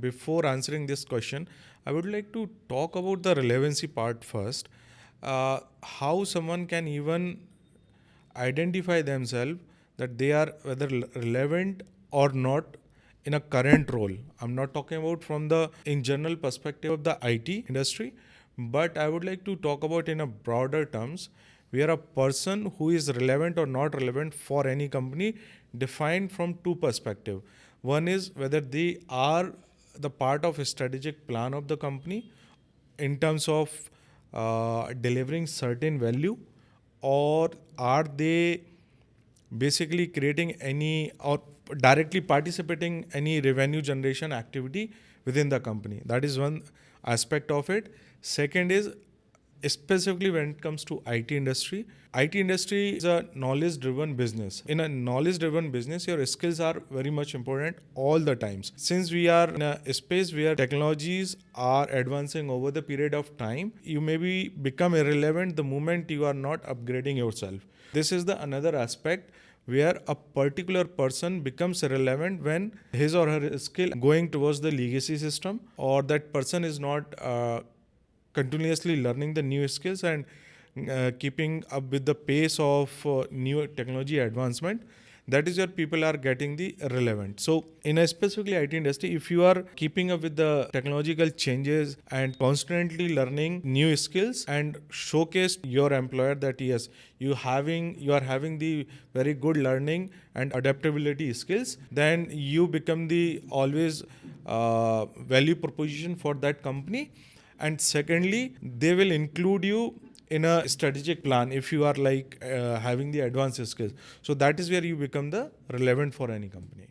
Before answering this question, I would like to talk about the relevancy part first. How someone can even identify themselves that they are whether relevant or not in a current role. I'm not talking about from the in general perspective of the IT industry, but I would like to talk about in a broader terms where a person who is relevant or not relevant for any company defined from two perspectives. One is whether they are the part of a strategic plan of the company in terms of delivering certain value, or are they basically creating any or directly participating any revenue generation activity within the company. That is one aspect of it. Second is specifically when it comes to IT industry. IT industry is a knowledge driven business. In a knowledge driven business, your skills are very much important all the times. Since we are in a space where technologies are advancing over the period of time, you maybe become irrelevant the moment you are not upgrading yourself. This is the another aspect where a particular person becomes relevant when his or her skill going towards the legacy system, or that person is not continuously learning the new skills and keeping up with the pace of new technology advancement. That is where people are getting the relevant. So in a specifically IT industry, if you are keeping up with the technological changes and constantly learning new skills and showcase your employer that yes, you are having the very good learning and adaptability skills, then you become the always value proposition for that company. And secondly, they will include you in a strategic plan if you are having the advanced skills. So that is where you become the relevant for any company.